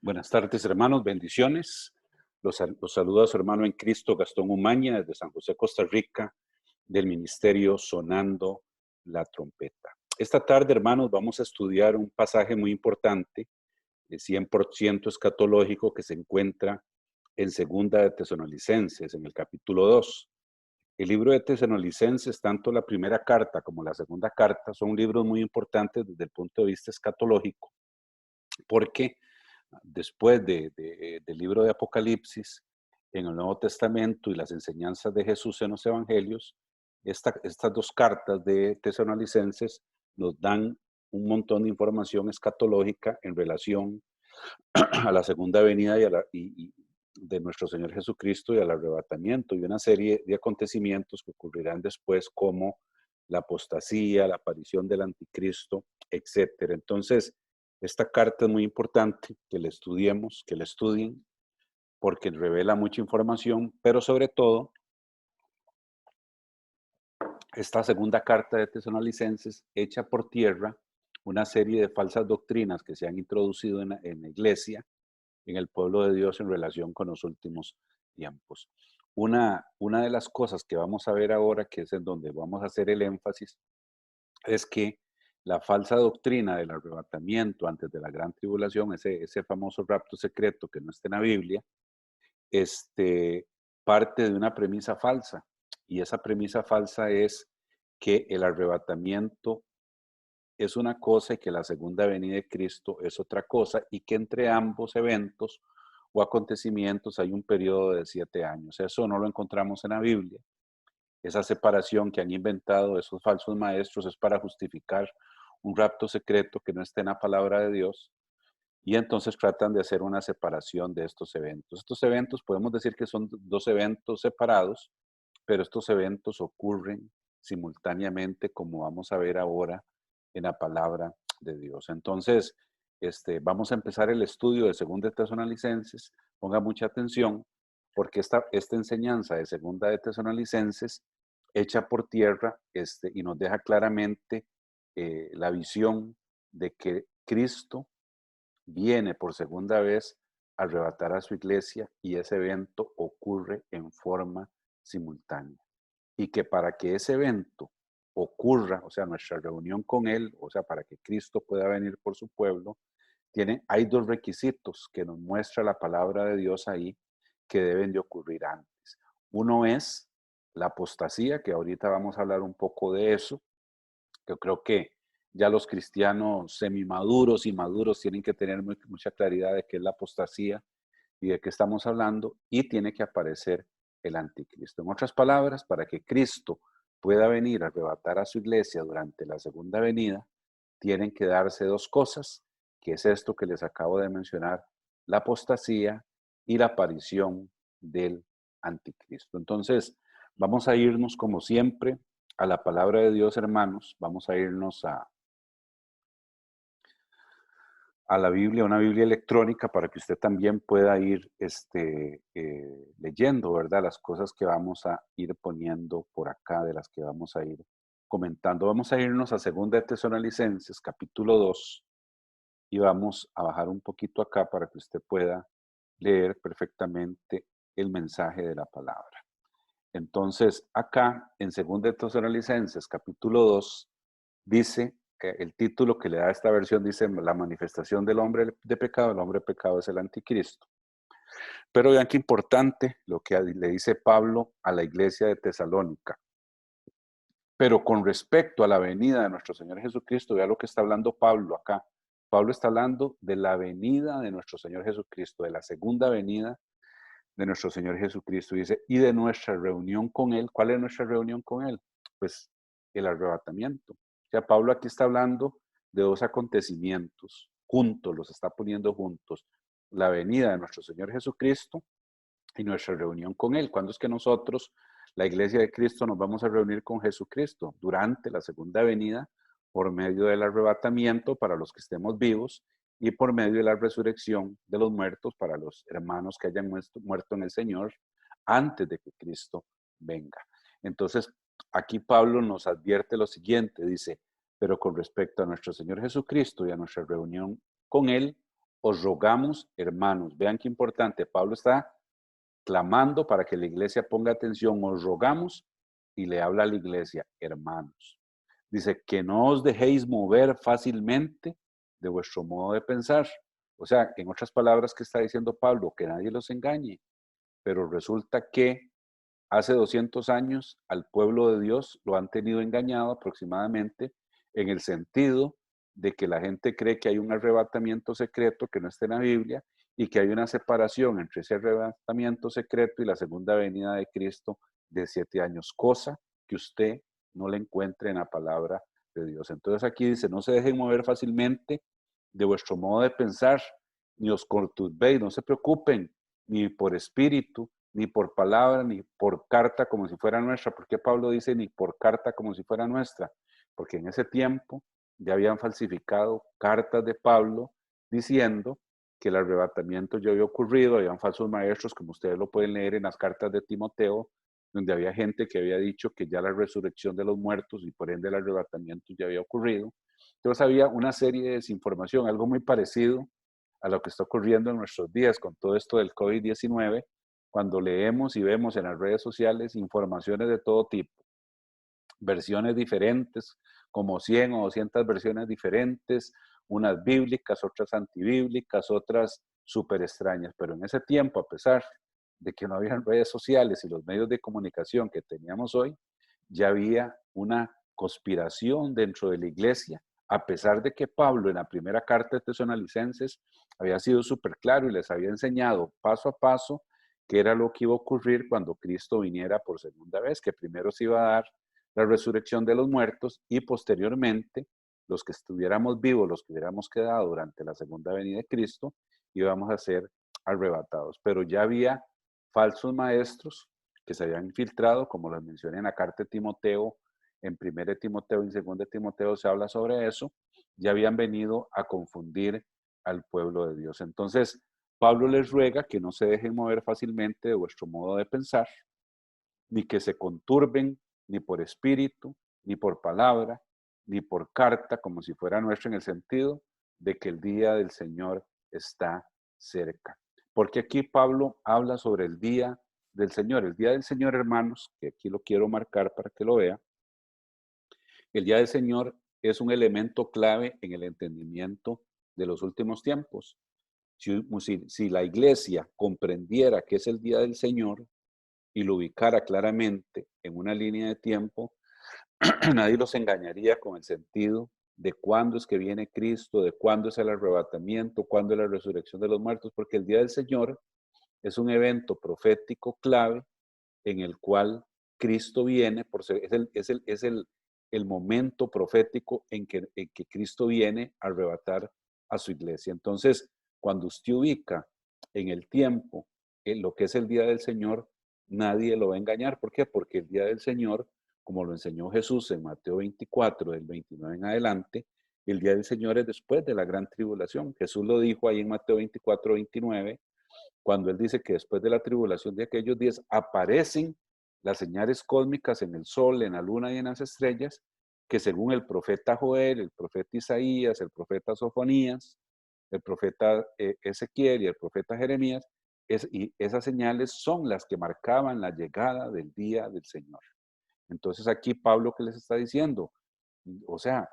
Buenas tardes, hermanos, bendiciones. Los saluda su hermano en Cristo, Gastón Umaña, desde San José, Costa Rica, del Ministerio Sonando la Trompeta. Esta tarde, hermanos, vamos a estudiar un pasaje muy importante, 100% escatológico, que se encuentra en Segunda de Tesalonicenses, en el capítulo 2. El libro de Tesalonicenses, tanto la primera carta como la segunda carta, son libros muy importantes desde el punto de vista escatológico, porque después del libro de Apocalipsis, en el Nuevo Testamento y las enseñanzas de Jesús en los Evangelios, estas dos cartas de Tesalonicenses nos dan un montón de información escatológica en relación a la segunda venida de nuestro Señor Jesucristo y al arrebatamiento, y una serie de acontecimientos que ocurrirán después, como la apostasía, la aparición del anticristo, etcétera. Entonces, esta carta es muy importante que la estudiemos, que la estudien, porque revela mucha información, pero sobre todo, esta segunda carta de Tesalonicenses echa por tierra una serie de falsas doctrinas que se han introducido en la iglesia, en el pueblo de Dios, en relación con los últimos tiempos. Una de las cosas que vamos a ver ahora, que es en donde vamos a hacer el énfasis, es que la falsa doctrina del arrebatamiento antes de la gran tribulación, ese famoso rapto secreto que no está en la Biblia, este, parte de una premisa falsa. Y esa premisa falsa es que el arrebatamiento es una cosa y que la segunda venida de Cristo es otra cosa, y que entre ambos eventos o acontecimientos hay un periodo de 7 años. Eso no lo encontramos en la Biblia. Esa separación que han inventado esos falsos maestros es para justificar un rapto secreto que no está en la palabra de Dios, y entonces tratan de hacer una separación de estos eventos. Estos eventos podemos decir que son dos eventos separados, pero estos eventos ocurren simultáneamente, como vamos a ver ahora en la palabra de Dios. Entonces, vamos a empezar el estudio de Segunda de Tesalonicenses. Ponga mucha atención, porque esta enseñanza de Segunda de Tesalonicenses echa por tierra y nos deja claramente la visión de que Cristo viene por segunda vez a arrebatar a su iglesia, y ese evento ocurre en forma simultánea. Y que para que ese evento ocurra, o sea, nuestra reunión con Él, o sea, para que Cristo pueda venir por su pueblo, hay dos requisitos que nos muestra la palabra de Dios ahí, que deben de ocurrir antes. Uno es la apostasía, que ahorita vamos a hablar un poco de eso. Yo creo que ya los cristianos semimaduros y maduros tienen que tener mucha claridad de qué es la apostasía y de qué estamos hablando, y tiene que aparecer el anticristo. En otras palabras, para que Cristo pueda venir a arrebatar a su iglesia durante la segunda venida, tienen que darse dos cosas, que es esto que les acabo de mencionar: la apostasía y la aparición del anticristo. Entonces, vamos a irnos, como siempre, a la palabra de Dios, hermanos. Vamos a irnos a la Biblia, una Biblia electrónica, para que usted también pueda ir leyendo, ¿verdad? Las cosas que vamos a ir poniendo por acá, de las que vamos a ir comentando. Vamos a irnos a Segunda de Tesalonicenses, capítulo 2, y vamos a bajar un poquito acá para que usted pueda leer perfectamente el mensaje de la palabra. Entonces, acá en Segunda de Tesalonicenses, capítulo 2, dice, el título que le da esta versión dice: la manifestación del hombre de pecado. El hombre de pecado es el anticristo. Pero vean qué importante lo que le dice Pablo a la iglesia de Tesalónica. Pero con respecto a la venida de nuestro Señor Jesucristo, vea lo que está hablando Pablo acá. Pablo está hablando de la venida de nuestro Señor Jesucristo, de la segunda venida de nuestro Señor Jesucristo. Dice, y de nuestra reunión con Él. ¿Cuál es nuestra reunión con Él? Pues el arrebatamiento. O sea, Pablo aquí está hablando de dos acontecimientos juntos, los está poniendo juntos: la venida de nuestro Señor Jesucristo y nuestra reunión con Él. ¿Cuándo es que nosotros, la iglesia de Cristo, nos vamos a reunir con Jesucristo? Durante la segunda venida, por medio del arrebatamiento para los que estemos vivos, y por medio de la resurrección de los muertos para los hermanos que hayan muerto en el Señor antes de que Cristo venga. Entonces, aquí Pablo nos advierte lo siguiente, dice: pero con respecto a nuestro Señor Jesucristo y a nuestra reunión con Él, os rogamos, hermanos. Vean qué importante, Pablo está clamando para que la iglesia ponga atención, os rogamos, y le habla a la iglesia, hermanos. Dice, que no os dejéis mover fácilmente de vuestro modo de pensar. O sea, en otras palabras, ¿qué está diciendo Pablo? Que nadie los engañe. Pero resulta que hace 200 años al pueblo de Dios lo han tenido engañado aproximadamente en el sentido de que la gente cree que hay un arrebatamiento secreto que no está en la Biblia y que hay una separación entre ese arrebatamiento secreto y la segunda venida de Cristo de 7 años, cosa que usted no le encuentre en la palabra de Dios. Entonces aquí dice, no se dejen mover fácilmente de vuestro modo de pensar, ni os conturbéis, no se preocupen, ni por espíritu, ni por palabra, ni por carta como si fuera nuestra. ¿Por qué Pablo dice ni por carta como si fuera nuestra? Porque en ese tiempo ya habían falsificado cartas de Pablo diciendo que el arrebatamiento ya había ocurrido, habían falsos maestros, como ustedes lo pueden leer en las cartas de Timoteo, donde había gente que había dicho que ya la resurrección de los muertos y por ende el arrebatamiento ya había ocurrido. Entonces había una serie de desinformación, algo muy parecido a lo que está ocurriendo en nuestros días con todo esto del COVID-19, cuando leemos y vemos en las redes sociales informaciones de todo tipo, versiones diferentes, como 100 o 200 versiones diferentes, unas bíblicas, otras antibíblicas, otras súper extrañas. Pero en ese tiempo, a pesar de que no había redes sociales y los medios de comunicación que teníamos hoy, ya había una conspiración dentro de la iglesia, a pesar de que Pablo en la primera carta de Tesalonicenses había sido súper claro y les había enseñado paso a paso qué era lo que iba a ocurrir cuando Cristo viniera por segunda vez, que primero se iba a dar la resurrección de los muertos y posteriormente los que estuviéramos vivos, los que hubiéramos quedado durante la segunda venida de Cristo, íbamos a ser arrebatados. Pero ya había falsos maestros que se habían infiltrado, como los mencioné en la carta de Timoteo, en 1 Timoteo y en 2 Timoteo se habla sobre eso, ya habían venido a confundir al pueblo de Dios. Entonces, Pablo les ruega que no se dejen mover fácilmente de vuestro modo de pensar, ni que se conturben, ni por espíritu, ni por palabra, ni por carta, como si fuera nuestro, en el sentido de que el día del Señor está cerca. Porque aquí Pablo habla sobre el día del Señor. El día del Señor, hermanos, que aquí lo quiero marcar para que lo vea, el día del Señor es un elemento clave en el entendimiento de los últimos tiempos. Si la iglesia comprendiera que es el día del Señor y lo ubicara claramente en una línea de tiempo, nadie los engañaría con el sentido de cuándo es que viene Cristo, de cuándo es el arrebatamiento, cuándo es la resurrección de los muertos, porque el día del Señor es un evento profético clave en el cual Cristo viene, por ser, el momento profético en que Cristo viene a arrebatar a su iglesia. Entonces, cuando usted ubica en el tiempo en lo que es el día del Señor, nadie lo va a engañar. ¿Por qué? Porque el día del Señor, como lo enseñó Jesús en Mateo 24, del 29 en adelante, el día del Señor es después de la gran tribulación. Jesús lo dijo ahí en Mateo 24, 29, cuando él dice que después de la tribulación de aquellos días aparecen las señales cósmicas en el sol, en la luna y en las estrellas, que según el profeta Joel, el profeta Isaías, el profeta Sofonías, el profeta Ezequiel y el profeta Jeremías, y esas señales son las que marcaban la llegada del día del Señor. Entonces aquí Pablo, ¿qué les está diciendo? O sea,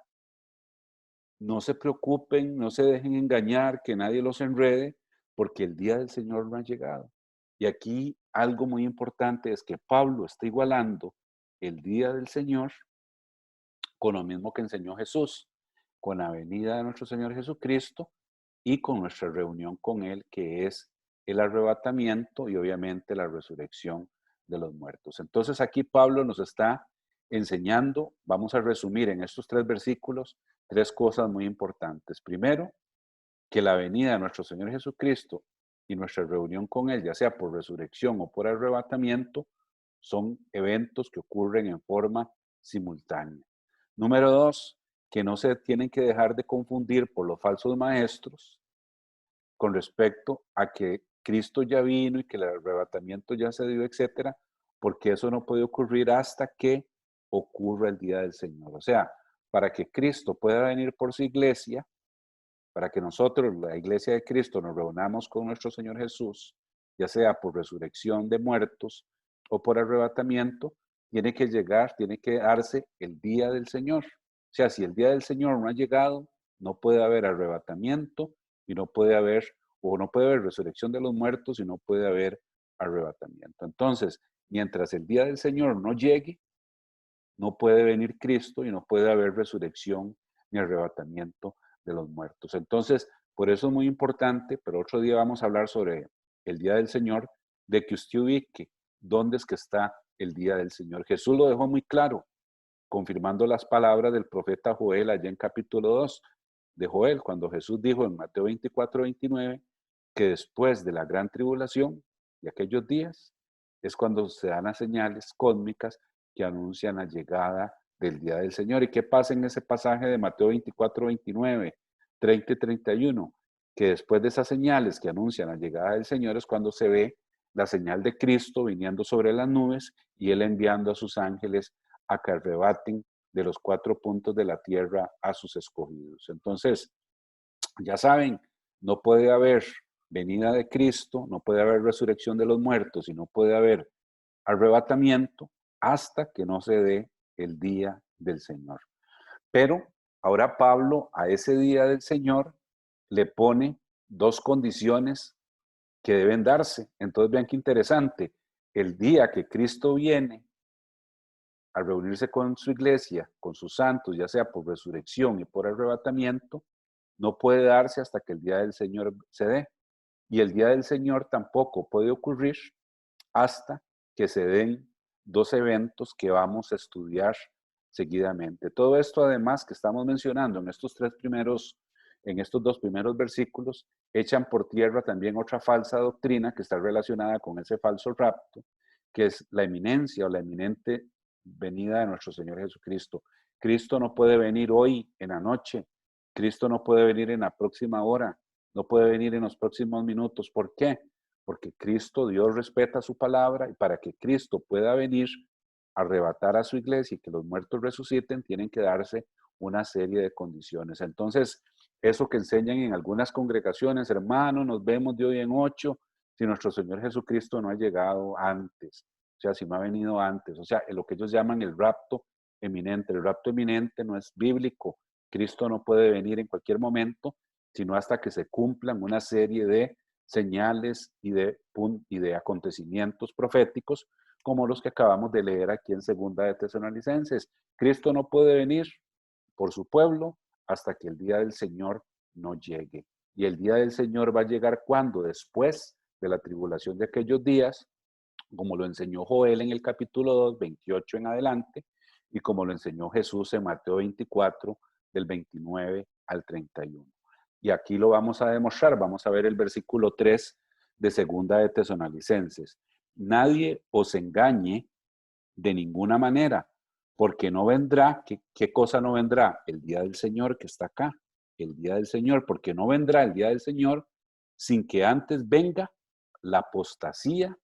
no se preocupen, no se dejen engañar, que nadie los enrede, porque el día del Señor no ha llegado. Y aquí algo muy importante es que Pablo está igualando el día del Señor con lo mismo que enseñó Jesús, con la venida de nuestro Señor Jesucristo y con nuestra reunión con Él, que es el arrebatamiento y obviamente la resurrección de los muertos. Entonces aquí Pablo nos está enseñando, vamos a resumir en estos 3 versículos, 3 cosas muy importantes. Primero, que la venida de nuestro Señor Jesucristo y nuestra reunión con Él, ya sea por resurrección o por arrebatamiento, son eventos que ocurren en forma simultánea. Número 2, que no se tienen que dejar de confundir por los falsos maestros con respecto a que Cristo ya vino y que el arrebatamiento ya se dio, etcétera, porque eso no puede ocurrir hasta que ocurra el día del Señor. O sea, para que Cristo pueda venir por su iglesia, para que nosotros, la iglesia de Cristo, nos reunamos con nuestro Señor Jesús, ya sea por resurrección de muertos o por arrebatamiento, tiene que llegar, tiene que darse el día del Señor. O sea, si el día del Señor no ha llegado, no puede haber arrebatamiento y no puede haber, o no puede haber resurrección de los muertos y no puede haber arrebatamiento. Entonces, mientras el día del Señor no llegue, no puede venir Cristo y no puede haber resurrección ni arrebatamiento de los muertos. Entonces, por eso es muy importante, pero otro día vamos a hablar sobre el día del Señor, de que usted ubique dónde es que está el día del Señor. Jesús lo dejó muy claro, confirmando las palabras del profeta Joel allá en capítulo 2 de Joel, cuando Jesús dijo en Mateo 24:29, que después de la gran tribulación y aquellos días es cuando se dan las señales cósmicas que anuncian la llegada del día del Señor. ¿Y qué pasa en ese pasaje de Mateo 24:29, 30 y 31? Que después de esas señales que anuncian la llegada del Señor es cuando se ve la señal de Cristo viniendo sobre las nubes y Él enviando a sus ángeles a que arrebaten de los 4 puntos de la tierra a sus escogidos. Entonces, ya saben, no puede haber venida de Cristo, no puede haber resurrección de los muertos y no puede haber arrebatamiento hasta que no se dé el día del Señor. Pero ahora Pablo a ese día del Señor le pone dos condiciones que deben darse. Entonces vean qué interesante. El día que Cristo viene a reunirse con su iglesia, con sus santos, ya sea por resurrección y por arrebatamiento, no puede darse hasta que el día del Señor se dé. Y el día del Señor tampoco puede ocurrir hasta que se den dos eventos que vamos a estudiar seguidamente. Todo esto además que estamos mencionando en estos dos primeros versículos, echan por tierra también otra falsa doctrina que está relacionada con ese falso rapto, que es la eminencia o la eminente venida de nuestro Señor Jesucristo. Cristo no puede venir hoy en la noche, Cristo no puede venir en la próxima hora, no puede venir en los próximos minutos. ¿Por qué? Porque Cristo, Dios respeta su palabra y para que Cristo pueda venir a arrebatar a su iglesia y que los muertos resuciten, tienen que darse una serie de condiciones. Entonces, eso que enseñan en algunas congregaciones, hermano, nos vemos de hoy en 8, si nuestro Señor Jesucristo no ha llegado antes, o sea, si no ha venido antes, o sea, lo que ellos llaman el rapto eminente. El rapto eminente no es bíblico. Cristo no puede venir en cualquier momento, sino hasta que se cumplan una serie de señales y de acontecimientos proféticos como los que acabamos de leer aquí en Segunda de Tesalonicenses. Cristo no puede venir por su pueblo hasta que el día del Señor no llegue. Y el día del Señor va a llegar cuando, después de la tribulación de aquellos días, como lo enseñó Joel en el capítulo 2, 28 en adelante, y como lo enseñó Jesús en Mateo 24, del 29 al 31. Y aquí lo vamos a demostrar, vamos a ver el versículo 3 de Segunda de Tesalonicenses. Nadie os engañe de ninguna manera, porque no vendrá, ¿qué cosa no vendrá? El día del Señor que está acá, el día del Señor, porque no vendrá el día del Señor sin que antes venga la apostasía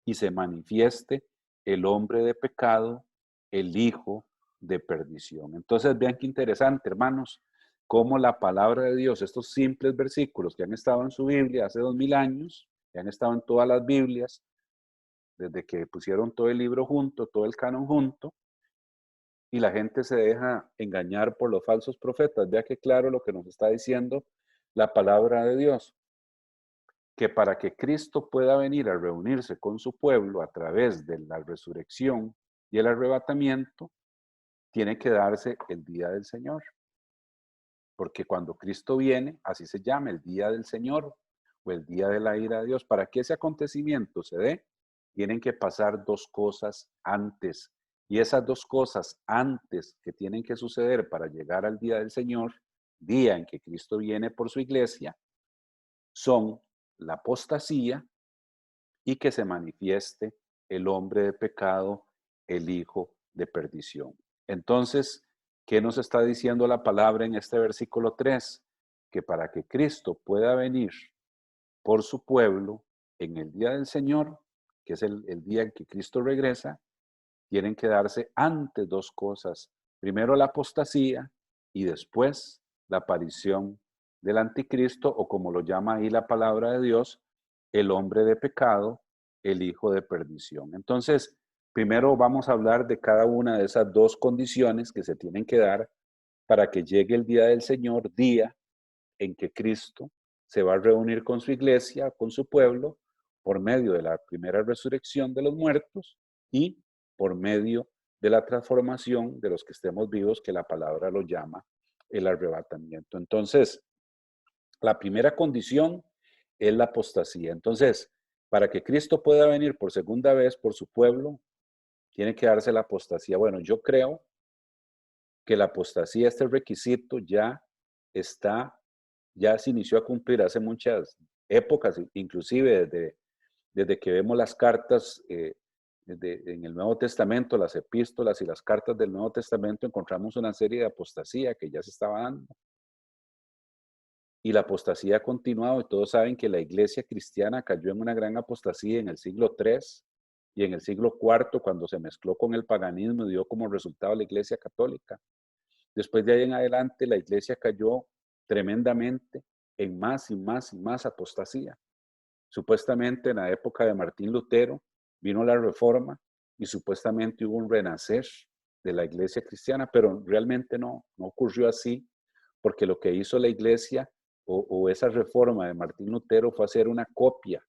y se manifieste el hombre de pecado, el hijo de perdición. Entonces vean qué interesante, hermanos, cómo la palabra de Dios, estos simples versículos que han estado en su Biblia hace 2000 años, que han estado en todas las Biblias, desde que pusieron todo el libro junto, todo el canon junto, y la gente se deja engañar por los falsos profetas. Vea que claro lo que nos está diciendo la palabra de Dios, que para que Cristo pueda venir a reunirse con su pueblo a través de la resurrección y el arrebatamiento, tiene que darse el día del Señor. Porque cuando Cristo viene, así se llama, el día del Señor o el día de la ira de Dios. Para que ese acontecimiento se dé, tienen que pasar dos cosas antes. Y esas dos cosas antes que tienen que suceder para llegar al día del Señor, día en que Cristo viene por su iglesia, son la apostasía y que se manifieste el hombre de pecado, el hijo de perdición. Entonces, ¿qué nos está diciendo la palabra en este versículo 3? Que para que Cristo pueda venir por su pueblo en el día del Señor, que es el día en que Cristo regresa, tienen que darse antes dos cosas. Primero la apostasía y después la aparición del anticristo, o como lo llama ahí la palabra de Dios, el hombre de pecado, el hijo de perdición. Entonces, primero vamos a hablar de cada una de esas dos condiciones que se tienen que dar para que llegue el día del Señor, día en que Cristo se va a reunir con su iglesia, con su pueblo, por medio de la primera resurrección de los muertos y por medio de la transformación de los que estemos vivos, que la palabra lo llama el arrebatamiento. Entonces, la primera condición es la apostasía. Entonces, para que Cristo pueda venir por segunda vez por su pueblo, tiene que darse la apostasía. Bueno, yo creo que la apostasía, este requisito ya se inició a cumplir hace muchas épocas, inclusive desde que vemos las cartas en el Nuevo Testamento, las epístolas y las cartas del Nuevo Testamento, encontramos una serie de apostasía que ya se estaba dando. Y la apostasía ha continuado, y todos saben que la iglesia cristiana cayó en una gran apostasía en el siglo III y en el siglo IV, cuando se mezcló con el paganismo y dio como resultado la iglesia católica. Después de ahí en adelante, la iglesia cayó tremendamente en más y más y más apostasía. Supuestamente en la época de Martín Lutero vino la Reforma y supuestamente hubo un renacer de la iglesia cristiana, pero realmente no ocurrió así, porque lo que hizo la iglesia o esa reforma de Martín Lutero fue hacer una copia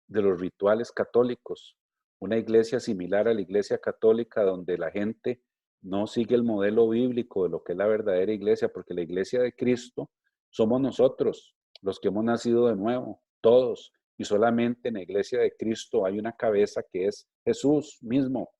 de los rituales católicos, una iglesia similar a la iglesia católica donde la gente no sigue el modelo bíblico de lo que es la verdadera iglesia, porque la iglesia de Cristo somos nosotros, los que hemos nacido de nuevo, todos, y solamente en la iglesia de Cristo hay una cabeza que es Jesús mismo,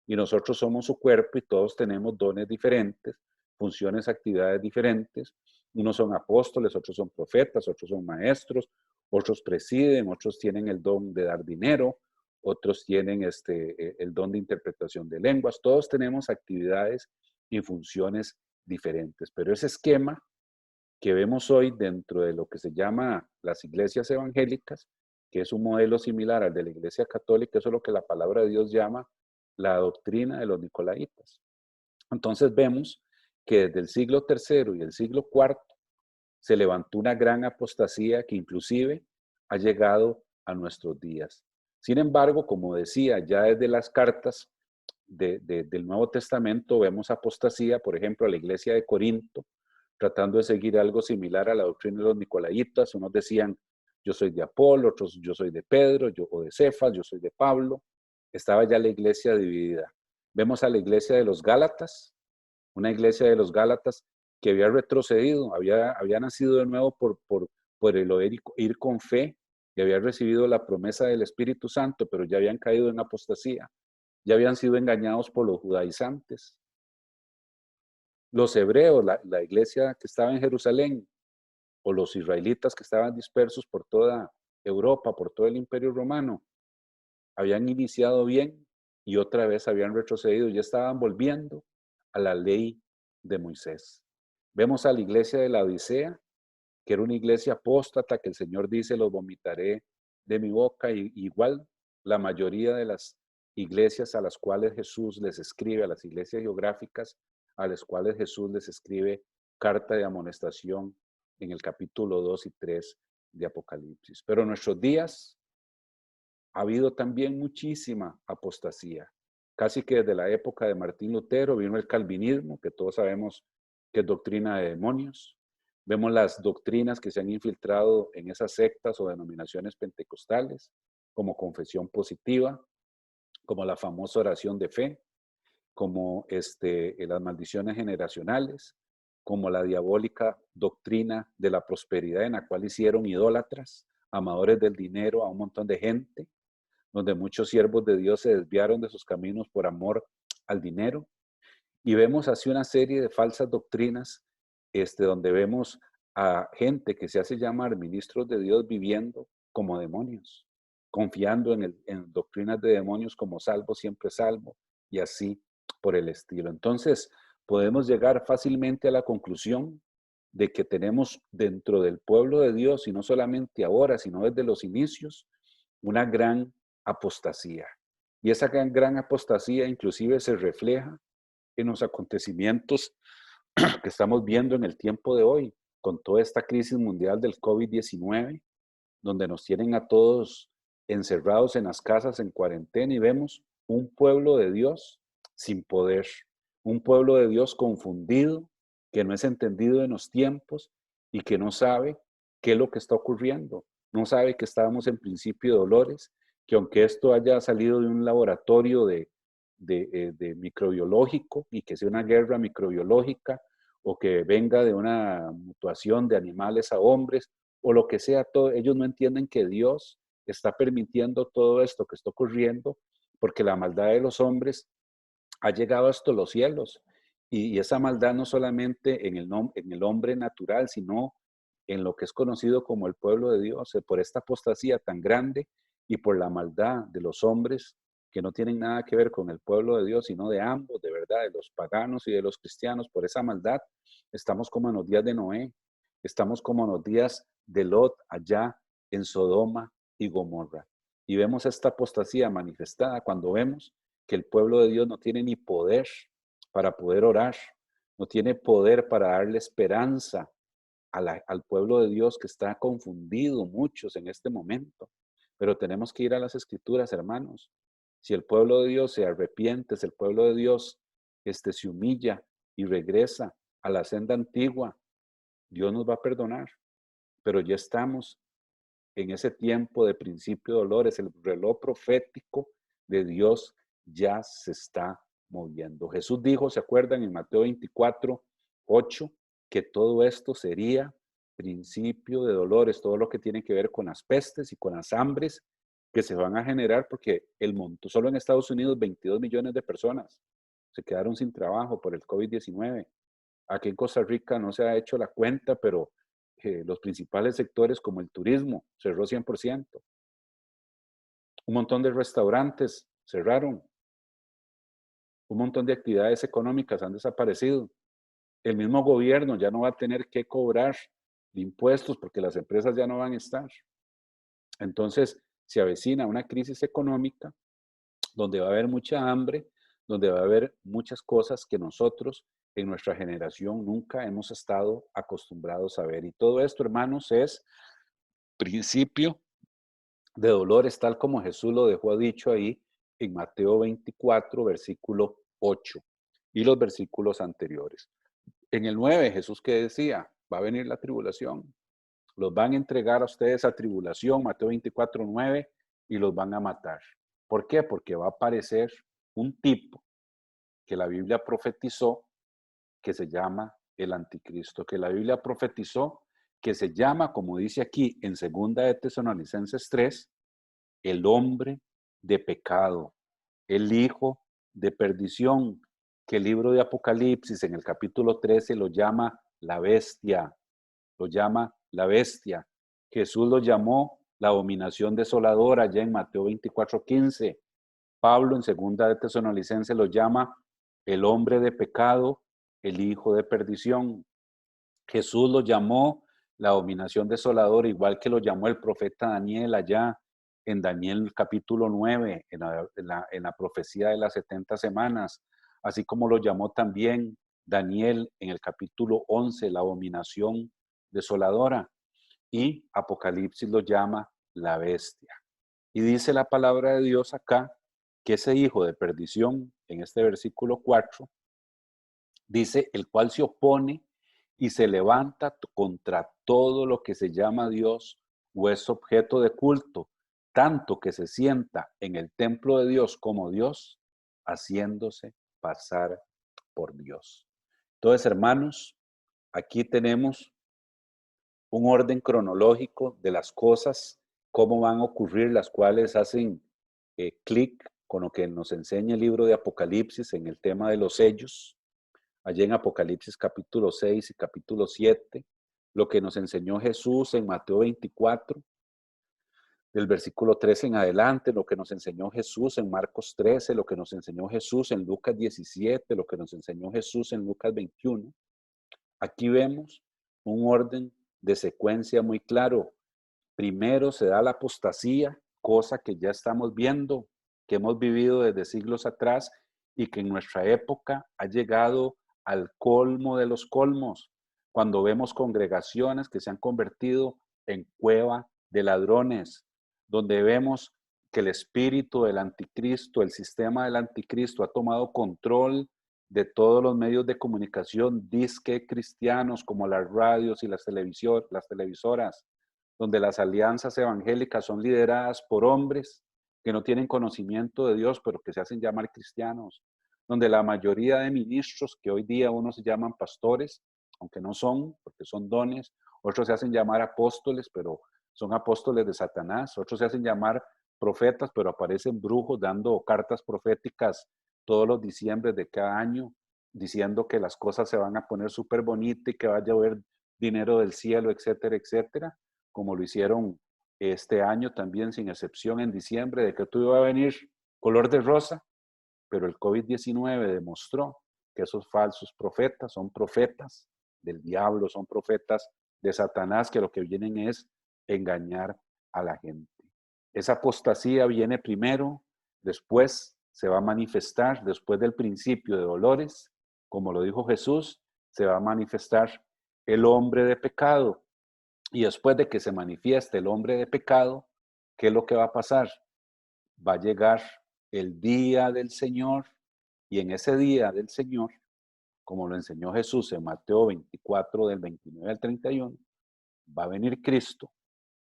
y nosotros somos su cuerpo y todos tenemos dones diferentes, funciones, actividades diferentes. Unos son apóstoles, otros son profetas, otros son maestros, otros presiden, otros tienen el don de dar dinero, otros tienen el don de interpretación de lenguas. Todos tenemos actividades y funciones diferentes, pero ese esquema que vemos hoy dentro de lo que se llama las iglesias evangélicas, que es un modelo similar al de la iglesia católica, eso es lo que la palabra de Dios llama la doctrina de los nicolaitas. Entonces vemos que desde el siglo III y el siglo IV se levantó una gran apostasía que inclusive ha llegado a nuestros días. Sin embargo, como decía, ya desde las cartas del Nuevo Testamento vemos apostasía, por ejemplo, a la iglesia de Corinto, tratando de seguir algo similar a la doctrina de los nicolaitas. Unos decían, yo soy de Apolo, otros yo soy de Pedro, o de Cefas, yo soy de Pablo. Estaba ya la iglesia dividida. Vemos a la iglesia de los Gálatas, una iglesia de los Gálatas que había retrocedido, había nacido de nuevo por el ir con fe y había recibido la promesa del Espíritu Santo, pero ya habían caído en apostasía, ya habían sido engañados por los judaizantes. Los hebreos, la iglesia que estaba en Jerusalén, o los israelitas que estaban dispersos por toda Europa, por todo el Imperio Romano, habían iniciado bien y otra vez habían retrocedido, ya estaban volviendo a la ley de Moisés. Vemos a la iglesia de la Odisea, que era una iglesia apóstata, que el Señor dice, los vomitaré de mi boca, y igual la mayoría de las iglesias a las cuales Jesús les escribe, a las iglesias geográficas a las cuales Jesús les escribe carta de amonestación en el capítulo 2 y 3 de Apocalipsis. Pero en nuestros días ha habido también muchísima apostasía. Casi que desde la época de Martín Lutero vino el calvinismo, que todos sabemos que es doctrina de demonios. Vemos las doctrinas que se han infiltrado en esas sectas o denominaciones pentecostales, como confesión positiva, como la famosa oración de fe, como las maldiciones generacionales, como la diabólica doctrina de la prosperidad, en la cual hicieron idólatras, amadores del dinero a un montón de gente, donde muchos siervos de Dios se desviaron de sus caminos por amor al dinero. Y vemos así una serie de falsas doctrinas, donde vemos a gente que se hace llamar ministros de Dios viviendo como demonios, confiando en doctrinas de demonios como salvo, siempre salvo, y así por el estilo. Entonces, podemos llegar fácilmente a la conclusión de que tenemos dentro del pueblo de Dios, y no solamente ahora, sino desde los inicios, una gran apostasía. Y esa gran apostasía inclusive se refleja en los acontecimientos que estamos viendo en el tiempo de hoy, con toda esta crisis mundial del COVID-19, donde nos tienen a todos encerrados en las casas en cuarentena y vemos un pueblo de Dios sin poder, un pueblo de Dios confundido, que no es entendido en los tiempos y que no sabe qué es lo que está ocurriendo, no sabe que estábamos en principio de dolores, que aunque esto haya salido de un laboratorio de microbiológico y que sea una guerra microbiológica o que venga de una mutación de animales a hombres o lo que sea, todo, ellos no entienden que Dios está permitiendo todo esto que está ocurriendo porque la maldad de los hombres ha llegado hasta los cielos. Y esa maldad no solamente en el hombre natural, sino en lo que es conocido como el pueblo de Dios, por esta apostasía tan grande y por la maldad de los hombres que no tienen nada que ver con el pueblo de Dios, sino de ambos, de verdad, de los paganos y de los cristianos. Por esa maldad estamos como en los días de Noé, estamos como en los días de Lot allá en Sodoma y Gomorra. Y vemos esta apostasía manifestada cuando vemos que el pueblo de Dios no tiene ni poder para poder orar, no tiene poder para darle esperanza al pueblo de Dios que está confundido muchos en este momento. Pero tenemos que ir a las escrituras, hermanos. Si el pueblo de Dios se arrepiente, si el pueblo de Dios se humilla y regresa a la senda antigua, Dios nos va a perdonar. Pero ya estamos en ese tiempo de principio de dolores, el reloj profético de Dios ya se está moviendo. Jesús dijo, ¿se acuerdan en Mateo 24:8? Que todo esto sería principio de dolores, todo lo que tiene que ver con las pestes y con las hambres que se van a generar porque el mundo, solo en Estados Unidos 22 millones de personas se quedaron sin trabajo por el COVID-19. Aquí en Costa Rica no se ha hecho la cuenta, pero los principales sectores como el turismo cerró 100%. Un montón de restaurantes cerraron. Un montón de actividades económicas han desaparecido. El mismo gobierno ya no va a tener que cobrar impuestos porque las empresas ya no van a estar. Entonces se avecina una crisis económica donde va a haber mucha hambre, donde va a haber muchas cosas que nosotros en nuestra generación nunca hemos estado acostumbrados a ver. Y todo esto, hermanos, es principio de dolores, tal como Jesús lo dejó dicho ahí en Mateo 24, versículo 8 y los versículos anteriores. En el 9, Jesús que decía, va a venir la tribulación, los van a entregar a ustedes a tribulación, Mateo 24:9, y los van a matar. ¿Por qué? Porque va a aparecer un tipo que la Biblia profetizó que se llama el anticristo, que la Biblia profetizó que se llama, como dice aquí en 2 Tesalonicenses 3, el hombre de pecado, el hijo de perdición, que el libro de Apocalipsis en el capítulo 13 lo llama la bestia, lo llama la bestia. Jesús lo llamó la abominación desoladora ya en Mateo 24:15. Pablo en 2 Tesalonicenses lo llama el hombre de pecado, el hijo de perdición. Jesús lo llamó la abominación desoladora, igual que lo llamó el profeta Daniel allá en Daniel capítulo 9, en la profecía de las 70 semanas, así como lo llamó también Daniel en el capítulo 11, la abominación desoladora, y Apocalipsis lo llama la bestia. Y dice la palabra de Dios acá que ese hijo de perdición, en este versículo 4, dice, el cual se opone y se levanta contra todo lo que se llama Dios o es objeto de culto, tanto que se sienta en el templo de Dios como Dios, haciéndose pasar por Dios. Entonces, hermanos, aquí tenemos un orden cronológico de las cosas, cómo van a ocurrir, las cuales hacen clic con lo que nos enseña el libro de Apocalipsis en el tema de los sellos. Allí en Apocalipsis capítulo 6 y capítulo 7, lo que nos enseñó Jesús en Mateo 24, del versículo 13 en adelante, lo que nos enseñó Jesús en Marcos 13, lo que nos enseñó Jesús en Lucas 17, lo que nos enseñó Jesús en Lucas 21. Aquí vemos un orden de secuencia muy claro. Primero se da la apostasía, cosa que ya estamos viendo, que hemos vivido desde siglos atrás y que en nuestra época ha llegado al colmo de los colmos, cuando vemos congregaciones que se han convertido en cueva de ladrones, donde vemos que el espíritu del anticristo, el sistema del anticristo ha tomado control de todos los medios de comunicación disque cristianos como las radios y las televisoras, donde las alianzas evangélicas son lideradas por hombres que no tienen conocimiento de Dios, pero que se hacen llamar cristianos, donde la mayoría de ministros que hoy día unos se llaman pastores, aunque no son, porque son dones, otros se hacen llamar apóstoles, pero son apóstoles de Satanás, otros se hacen llamar profetas, pero aparecen brujos dando cartas proféticas todos los diciembres de cada año, diciendo que las cosas se van a poner súper bonitas y que va a llover dinero del cielo, etcétera, etcétera, como lo hicieron este año también, sin excepción, en diciembre, de que todo iba a venir color de rosa, pero el COVID-19 demostró que esos falsos profetas son profetas del diablo, son profetas de Satanás, que lo que vienen es engañar a la gente. Esa apostasía viene primero, después se va a manifestar, después del principio de dolores, como lo dijo Jesús, se va a manifestar el hombre de pecado. Y después de que se manifieste el hombre de pecado, ¿qué es lo que va a pasar? Va a llegar el día del Señor, y en ese día del Señor, como lo enseñó Jesús en Mateo 24, del 29 al 31, va a venir Cristo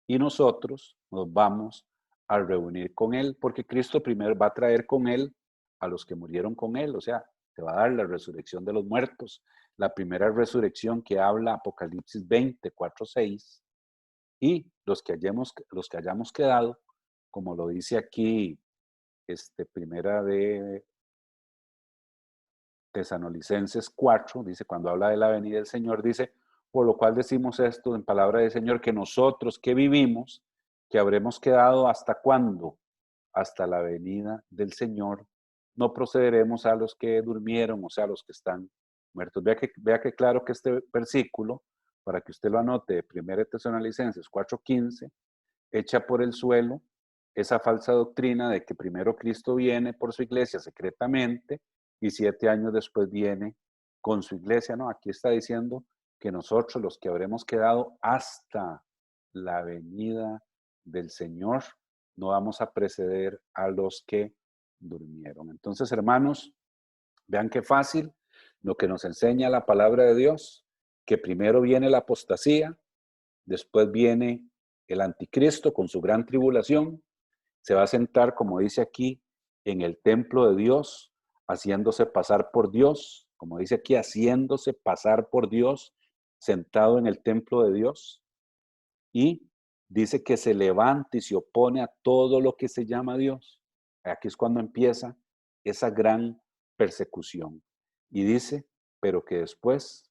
y nosotros nos vamos a reunir con Él, porque Cristo primero va a traer con Él a los que murieron con Él, o sea, te va a dar la resurrección de los muertos, la primera resurrección que habla Apocalipsis 20, 4, 6, y los que hayamos quedado, como lo dice aquí, primera de Tesalonicenses 4, dice, cuando habla de la venida del Señor, dice, por lo cual decimos esto en palabra del Señor, que nosotros que vivimos, que habremos quedado hasta cuándo, hasta la venida del Señor, no procederemos a los que durmieron, o sea, a los que están muertos. Vea que claro que este versículo, para que usted lo anote, 1 Tesalonicenses 4:15, echa por el suelo esa falsa doctrina de que primero Cristo viene por su iglesia secretamente y 7 años después viene con su iglesia. No, aquí está diciendo que nosotros, los que habremos quedado hasta la venida del Señor, no vamos a preceder a los que durmieron. Entonces, hermanos, vean qué fácil lo que nos enseña la palabra de Dios, que primero viene la apostasía, después viene el anticristo con su gran tribulación, se va a sentar, como dice aquí, en el templo de Dios, haciéndose pasar por Dios, como dice aquí, haciéndose pasar por Dios, sentado en el templo de Dios, y dice que se levanta y se opone a todo lo que se llama Dios. Aquí es cuando empieza esa gran persecución. Y dice, pero que después,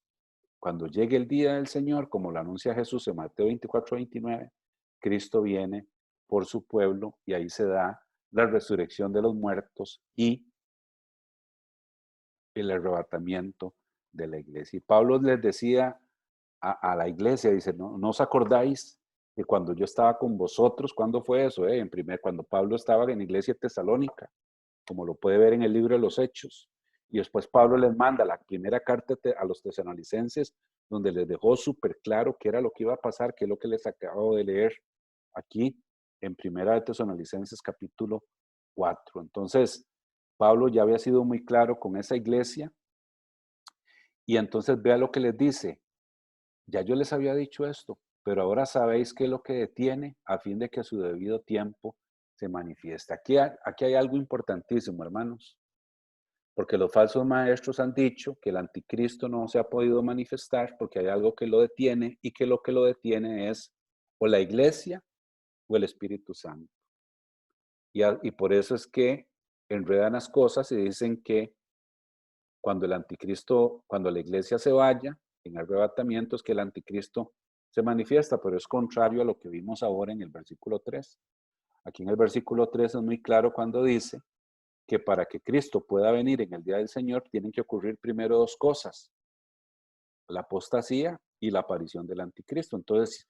cuando llegue el día del Señor, como lo anuncia Jesús en Mateo 24, 29, Cristo viene por su pueblo y ahí se da la resurrección de los muertos y el arrebatamiento de la iglesia. Y Pablo les decía a la iglesia, dice, ¿no os acordáis que cuando yo estaba con vosotros, ¿cuándo fue eso? Cuando Pablo estaba en la iglesia de Tesalónica, como lo puede ver en el libro de los Hechos. Y después Pablo les manda la primera carta a los tesalonicenses, donde les dejó súper claro qué era lo que iba a pasar, qué es lo que les acabo de leer aquí en Primera de Tesalonicenses capítulo 4. Entonces, Pablo ya había sido muy claro con esa iglesia y entonces vea lo que les dice. Ya yo les había dicho esto, pero ahora sabéis qué es lo que detiene a fin de que a su debido tiempo se manifieste. Aquí hay algo importantísimo, hermanos, porque los falsos maestros han dicho que el anticristo no se ha podido manifestar porque hay algo que lo detiene y que lo detiene es o la iglesia o el Espíritu Santo. Y por eso es que enredan las cosas y dicen que cuando el anticristo, cuando la iglesia se vaya en arrebatamiento es que el anticristo se manifiesta, pero es contrario a lo que vimos ahora en el versículo 3. Aquí en el versículo 3 es muy claro cuando dice que para que Cristo pueda venir en el día del Señor tienen que ocurrir primero dos cosas, la apostasía y la aparición del anticristo. Entonces,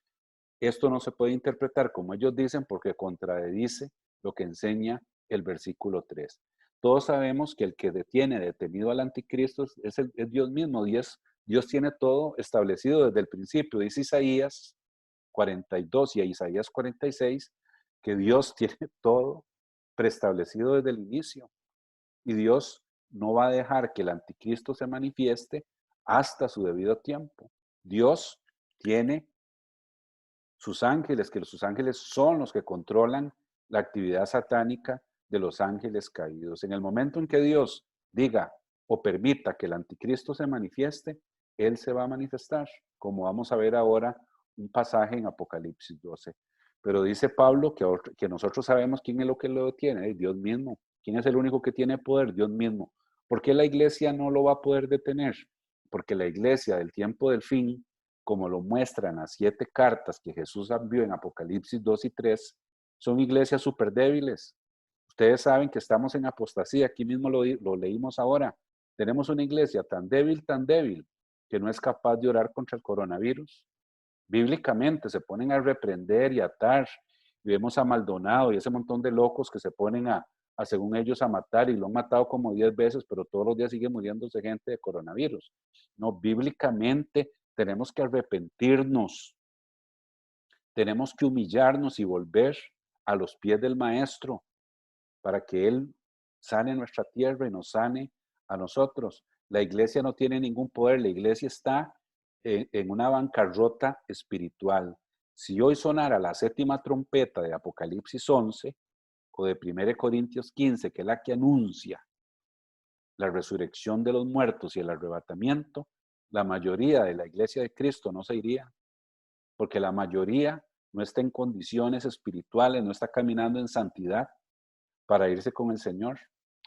esto no se puede interpretar como ellos dicen porque contradice lo que enseña el versículo 3. Todos sabemos que el que detenido al anticristo es Dios mismo. Dios tiene todo establecido desde el principio. Dice Isaías 42 y a Isaías 46 que Dios tiene todo preestablecido desde el inicio. Y Dios no va a dejar que el anticristo se manifieste hasta su debido tiempo. Dios tiene sus ángeles, que sus ángeles son los que controlan la actividad satánica de los ángeles caídos. En el momento en que Dios diga o permita que el anticristo se manifieste, él se va a manifestar, como vamos a ver ahora un pasaje en Apocalipsis 12. Pero dice Pablo que nosotros sabemos quién es lo que lo detiene, Dios mismo. ¿Quién es el único que tiene poder? Dios mismo. ¿Por qué la iglesia no lo va a poder detener? Porque la iglesia del tiempo del fin, como lo muestran las 7 cartas que Jesús envió en Apocalipsis 2 y 3, son iglesias súper débiles. Ustedes saben que estamos en apostasía, aquí mismo lo leímos ahora. Tenemos una iglesia tan débil, que no es capaz de orar contra el coronavirus. Bíblicamente se ponen a reprender y atar, y vemos a Maldonado y ese montón de locos que se ponen según ellos, a matar, y lo han matado como 10 veces, pero todos los días sigue muriéndose gente de coronavirus. No, bíblicamente tenemos que arrepentirnos, tenemos que humillarnos y volver a los pies del Maestro para que Él sane nuestra tierra y nos sane a nosotros. La iglesia no tiene ningún poder, la iglesia está en una bancarrota espiritual. Si hoy sonara la 7ª trompeta de Apocalipsis 11 o de 1 Corintios 15, que es la que anuncia la resurrección de los muertos y el arrebatamiento, la mayoría de la iglesia de Cristo no se iría, porque la mayoría no está en condiciones espirituales, no está caminando en santidad para irse con el Señor.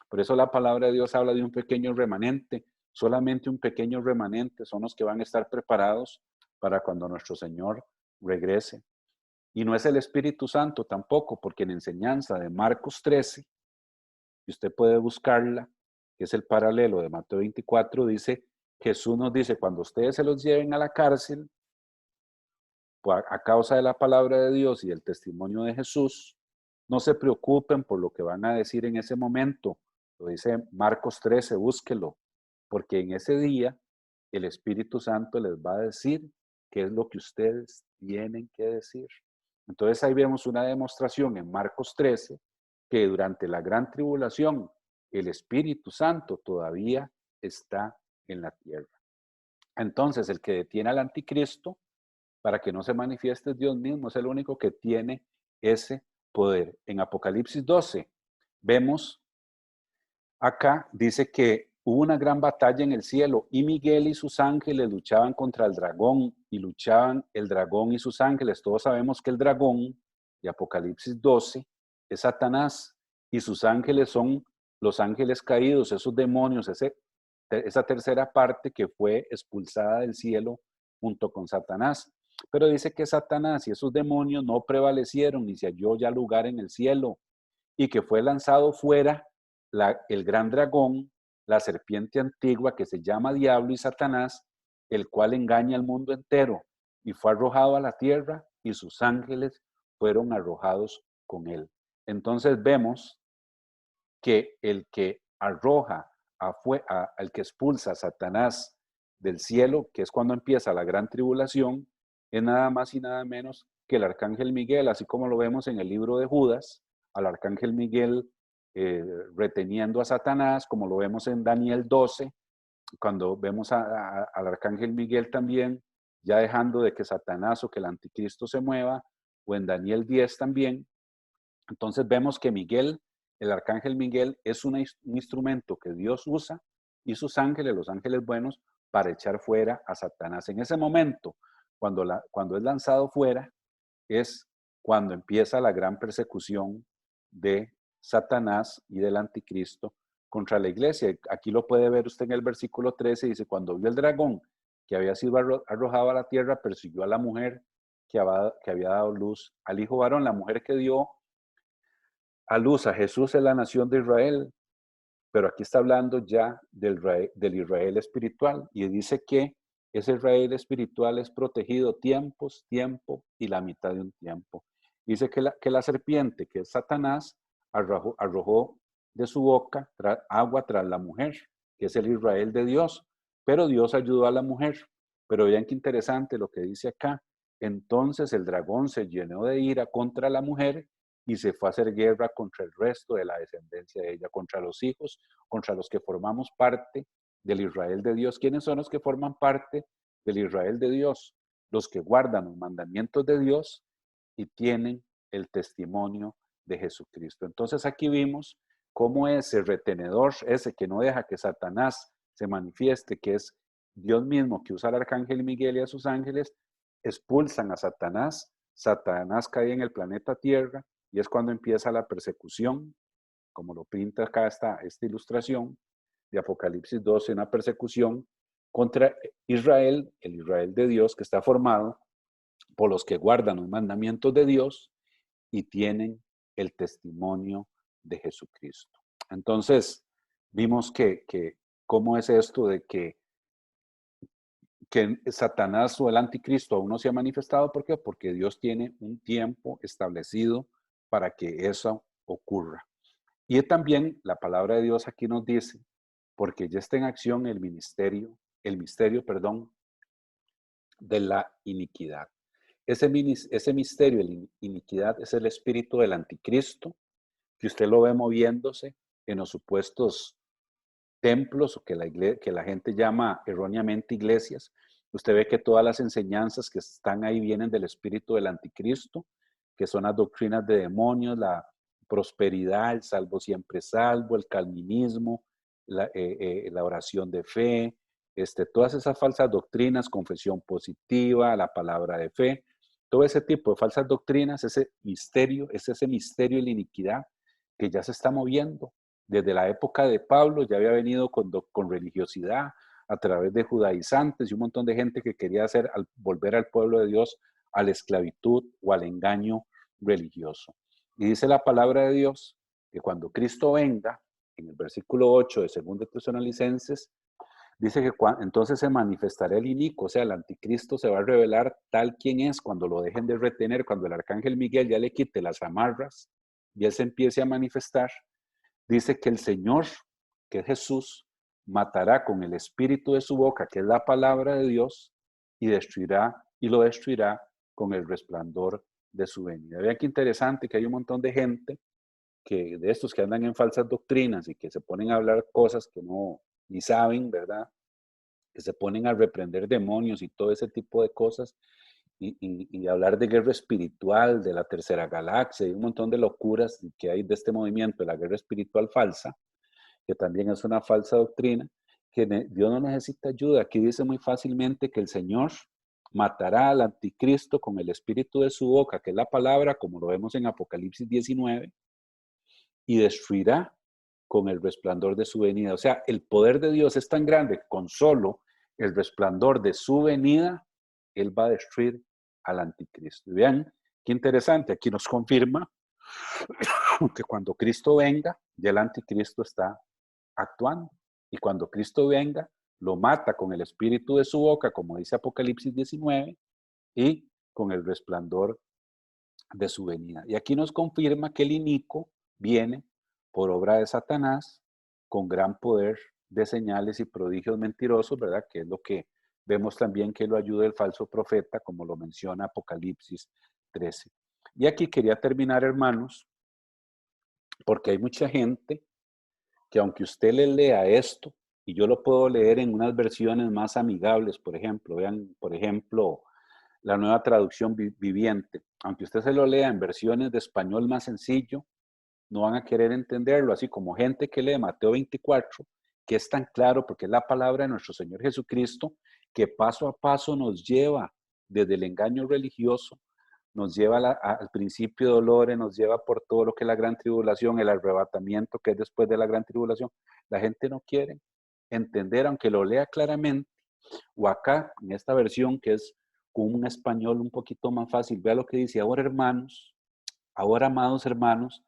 Por eso la palabra de Dios habla de un pequeño remanente. Solamente un pequeño remanente son los que van a estar preparados para cuando nuestro Señor regrese. Y no es el Espíritu Santo tampoco, porque en enseñanza de Marcos 13, y usted puede buscarla, que es el paralelo de Mateo 24, dice, Jesús nos dice, cuando ustedes se los lleven a la cárcel, a causa de la palabra de Dios y del testimonio de Jesús, no se preocupen por lo que van a decir en ese momento. Lo dice Marcos 13, búsquelo, porque en ese día el Espíritu Santo les va a decir qué es lo que ustedes tienen que decir. Entonces ahí vemos una demostración en Marcos 13 que durante la gran tribulación el Espíritu Santo todavía está en la tierra. Entonces el que detiene al anticristo para que no se manifieste Dios mismo, es el único que tiene ese poder. En Apocalipsis 12 vemos acá, dice que hubo una gran batalla en el cielo y Miguel y sus ángeles luchaban contra el dragón y luchaban el dragón y sus ángeles. Todos sabemos que el dragón de Apocalipsis 12 es Satanás y sus ángeles son los ángeles caídos, esos demonios, esa tercera parte que fue expulsada del cielo junto con Satanás. Pero dice que Satanás y esos demonios no prevalecieron ni se halló ya lugar en el cielo y que fue lanzado fuera el gran dragón, la serpiente antigua que se llama Diablo y Satanás, el cual engaña al mundo entero, y fue arrojado a la tierra y sus ángeles fueron arrojados con él. Entonces vemos que el que arroja, al que expulsa a Satanás del cielo, que es cuando empieza la gran tribulación, es nada más y nada menos que el arcángel Miguel, así como lo vemos en el libro de Judas, al arcángel Miguel reteniendo a Satanás, como lo vemos en Daniel 12, cuando vemos al arcángel Miguel también, ya dejando de que Satanás o que el anticristo se mueva, o en Daniel 10 también. Entonces vemos que Miguel, el arcángel Miguel, es un instrumento que Dios usa y sus ángeles, los ángeles buenos, para echar fuera a Satanás. En ese momento, cuando es lanzado fuera, es cuando empieza la gran persecución de Satanás y del anticristo contra la iglesia. Aquí lo puede ver usted en el versículo 13, dice, cuando vio el dragón que había sido arrojado a la tierra, persiguió a la mujer que había dado luz al hijo varón. La mujer que dio a luz a Jesús es la nación de Israel, pero aquí está hablando ya del Israel espiritual y dice que ese Israel espiritual es protegido tiempo y la mitad de un tiempo. Dice que la serpiente, que es Satanás, arrojó de su boca agua tras la mujer, que es el Israel de Dios, pero Dios ayudó a la mujer. Pero vean qué interesante lo que dice acá. Entonces el dragón se llenó de ira contra la mujer y se fue a hacer guerra contra el resto de la descendencia de ella, contra los hijos, contra los que formamos parte del Israel de Dios. ¿Quiénes son los que forman parte del Israel de Dios? Los que guardan los mandamientos de Dios y tienen el testimonio de Jesucristo. Entonces aquí vimos cómo ese retenedor, ese que no deja que Satanás se manifieste, que es Dios mismo que usa al arcángel Miguel y a sus ángeles, expulsan a Satanás. Satanás cae en el planeta Tierra y es cuando empieza la persecución, como lo pinta acá esta ilustración de Apocalipsis 12, una persecución contra Israel, el Israel de Dios que está formado por los que guardan los mandamientos de Dios y tienen el testimonio de Jesucristo. Entonces, vimos que cómo es esto de que Satanás o el anticristo aún no se ha manifestado. ¿Por qué? Porque Dios tiene un tiempo establecido para que eso ocurra. Y también la palabra de Dios aquí nos dice, porque ya está en acción el misterio, perdón, de la iniquidad. Ese misterio de la iniquidad es el espíritu del anticristo, que usted lo ve moviéndose en los supuestos templos o que la gente llama erróneamente iglesias. Usted ve que todas las enseñanzas que están ahí vienen del espíritu del anticristo, que son las doctrinas de demonios, la prosperidad, el salvo siempre salvo, el calvinismo, la oración de fe, todas esas falsas doctrinas, confesión positiva, la palabra de fe, todo ese tipo de falsas doctrinas, ese misterio de la iniquidad que ya se está moviendo. Desde la época de Pablo ya había venido con religiosidad a través de judaizantes y un montón de gente que quería volver al pueblo de Dios a la esclavitud o al engaño religioso. Y dice la palabra de Dios que cuando Cristo venga, en el versículo 8 de 2 Tesalonicenses, dice que entonces se manifestará el inicuo, o sea, el anticristo se va a revelar tal quien es cuando lo dejen de retener, cuando el arcángel Miguel ya le quite las amarras y él se empiece a manifestar. Dice que el Señor, que es Jesús, matará con el espíritu de su boca, que es la palabra de Dios, y lo destruirá con el resplandor de su venida. Vean qué interesante que hay un montón de gente de estos que andan en falsas doctrinas y que se ponen a hablar cosas que no ni saben, ¿verdad? Que se ponen a reprender demonios y todo ese tipo de cosas y hablar de guerra espiritual, de la tercera galaxia y un montón de locuras que hay de este movimiento de la guerra espiritual falsa, que también es una falsa doctrina, que Dios no necesita ayuda. Aquí dice muy fácilmente que el Señor matará al anticristo con el espíritu de su boca, que es la palabra, como lo vemos en Apocalipsis 19, y destruirá con el resplandor de su venida. O sea, el poder de Dios es tan grande que con solo el resplandor de su venida, Él va a destruir al anticristo. Y vean, qué interesante, aquí nos confirma que cuando Cristo venga, ya el anticristo está actuando. Y cuando Cristo venga, lo mata con el espíritu de su boca, como dice Apocalipsis 19, y con el resplandor de su venida. Y aquí nos confirma que el inicuo viene por obra de Satanás con gran poder de señales y prodigios mentirosos, ¿verdad? Que es lo que vemos también que lo ayuda el falso profeta, como lo menciona Apocalipsis 13. Y aquí quería terminar, hermanos, porque hay mucha gente que aunque usted le lea esto, y yo lo puedo leer en unas versiones más amigables, por ejemplo, vean, por ejemplo, la nueva traducción viviente, aunque usted se lo lea en versiones de español más sencillo, no van a querer entenderlo, así como gente que lee Mateo 24, que es tan claro porque es la palabra de nuestro Señor Jesucristo, que paso a paso nos lleva desde el engaño religioso, nos lleva al principio de dolores, nos lleva por todo lo que es la gran tribulación, el arrebatamiento que es después de la gran tribulación. La gente no quiere entender, aunque lo lea claramente, o acá, en esta versión que es con un español un poquito más fácil, vea lo que dice: ahora hermanos, ahora amados hermanos,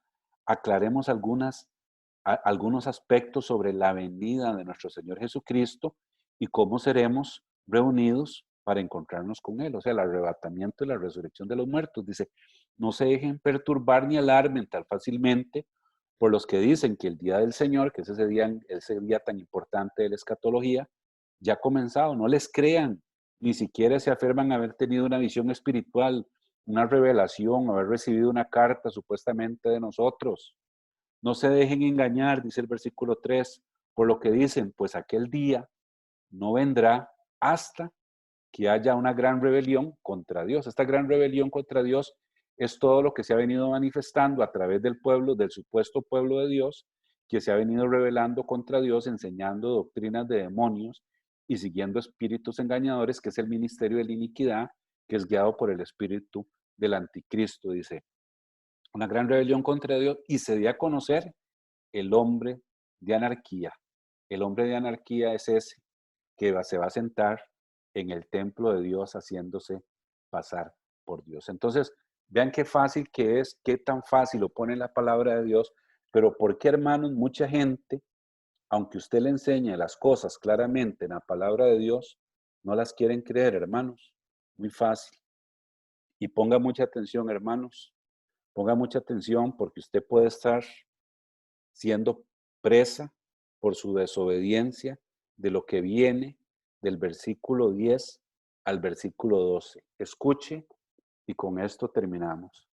aclaremos algunos aspectos sobre la venida de nuestro Señor Jesucristo y cómo seremos reunidos para encontrarnos con Él. O sea, el arrebatamiento y la resurrección de los muertos. Dice, no se dejen perturbar ni alarmen tan fácilmente por los que dicen que el día del Señor, que es ese día tan importante de la escatología, ya ha comenzado, no les crean, ni siquiera se afirman haber tenido una visión espiritual, una revelación, haber recibido una carta supuestamente de nosotros. No se dejen engañar, dice el versículo 3, por lo que dicen, pues aquel día no vendrá hasta que haya una gran rebelión contra Dios. Esta gran rebelión contra Dios es todo lo que se ha venido manifestando a través del pueblo, del supuesto pueblo de Dios, que se ha venido rebelando contra Dios, enseñando doctrinas de demonios y siguiendo espíritus engañadores, que es el ministerio de la iniquidad, que es guiado por el espíritu del anticristo, dice. Una gran rebelión contra Dios y se dio a conocer el hombre de anarquía. El hombre de anarquía es ese que se va a sentar en el templo de Dios haciéndose pasar por Dios. Entonces, vean qué fácil que es, qué tan fácil lo pone la palabra de Dios, pero ¿por qué, hermanos, mucha gente, aunque usted le enseñe las cosas claramente en la palabra de Dios, no las quieren creer, hermanos? Muy fácil. Y ponga mucha atención, hermanos, ponga mucha atención porque usted puede estar siendo presa por su desobediencia de lo que viene del versículo 10 al versículo 12. Escuche y con esto terminamos.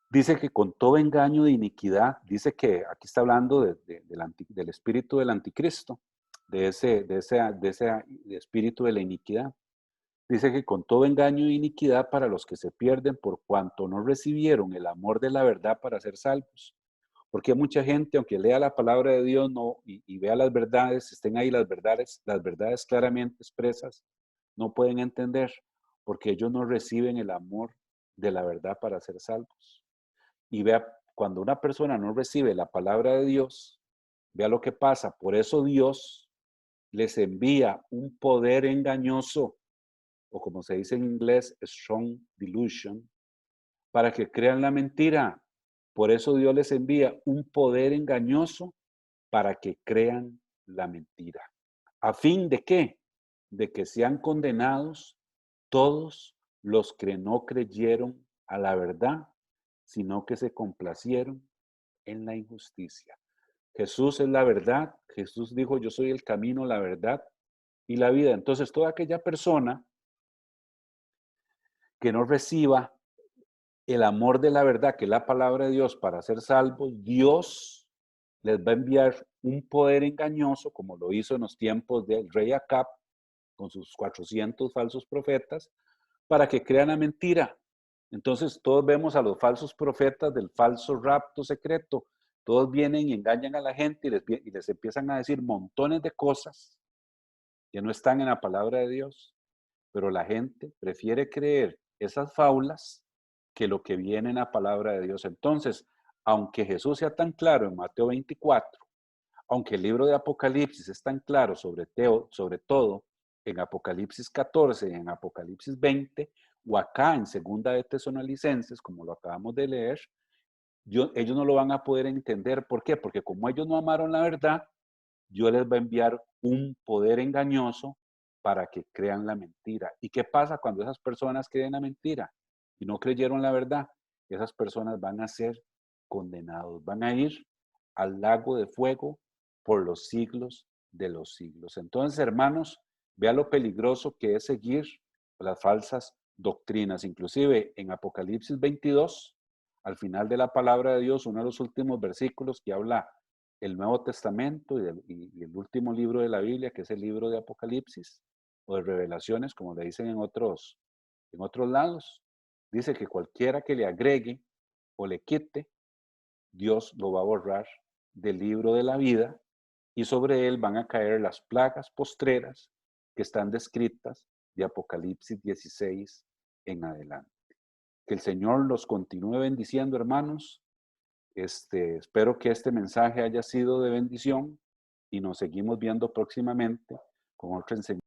Dice que con todo engaño de iniquidad, dice que aquí está hablando del espíritu del anticristo, de ese espíritu de la iniquidad. Dice que con todo engaño e iniquidad para los que se pierden por cuanto no recibieron el amor de la verdad para ser salvos. Porque mucha gente, aunque lea la palabra de Dios y vea las verdades, estén ahí las verdades claramente expresas, no pueden entender, porque ellos no reciben el amor de la verdad para ser salvos. Y vea, cuando una persona no recibe la palabra de Dios, vea lo que pasa. Por eso Dios les envía un poder engañoso, o como se dice en inglés, strong delusion, para que crean la mentira. Por eso Dios les envía un poder engañoso para que crean la mentira. ¿A fin de qué? De que sean condenados todos los que no creyeron a la verdad, sino que se complacieron en la injusticia. Jesús es la verdad. Jesús dijo, yo soy el camino, la verdad y la vida. Entonces, toda aquella persona que no reciba el amor de la verdad, que es la palabra de Dios, para ser salvos, Dios les va a enviar un poder engañoso, como lo hizo en los tiempos del rey Acab, con sus 400 falsos profetas, para que crean la mentira. Entonces todos vemos a los falsos profetas del falso rapto secreto. Todos vienen y engañan a la gente y les empiezan a decir montones de cosas que no están en la palabra de Dios. Pero la gente prefiere creer esas fábulas que lo que viene en la palabra de Dios. Entonces, aunque Jesús sea tan claro en Mateo 24, aunque el libro de Apocalipsis es tan claro sobre todo en Apocalipsis 14 y en Apocalipsis 20, o acá en Segunda de Tesalonicenses, como lo acabamos de leer, ellos no lo van a poder entender. ¿Por qué? Porque como ellos no amaron la verdad, Dios les va a enviar un poder engañoso para que crean la mentira. ¿Y qué pasa cuando esas personas creen la mentira y no creyeron la verdad? Esas personas van a ser condenados, van a ir al lago de fuego por los siglos de los siglos. Entonces, hermanos, vea lo peligroso que es seguir las falsas doctrinas. Inclusive en Apocalipsis 22, al final de la palabra de Dios, uno de los últimos versículos que habla el Nuevo Testamento y el último libro de la Biblia, que es el libro de Apocalipsis o de Revelaciones, como le dicen en otros lados, dice que cualquiera que le agregue o le quite, Dios lo va a borrar del libro de la vida y sobre él van a caer las plagas postreras que están descritas de Apocalipsis 16 en adelante. Que el Señor los continúe bendiciendo, hermanos. Espero que este mensaje haya sido de bendición y nos seguimos viendo próximamente con otra enseñanza.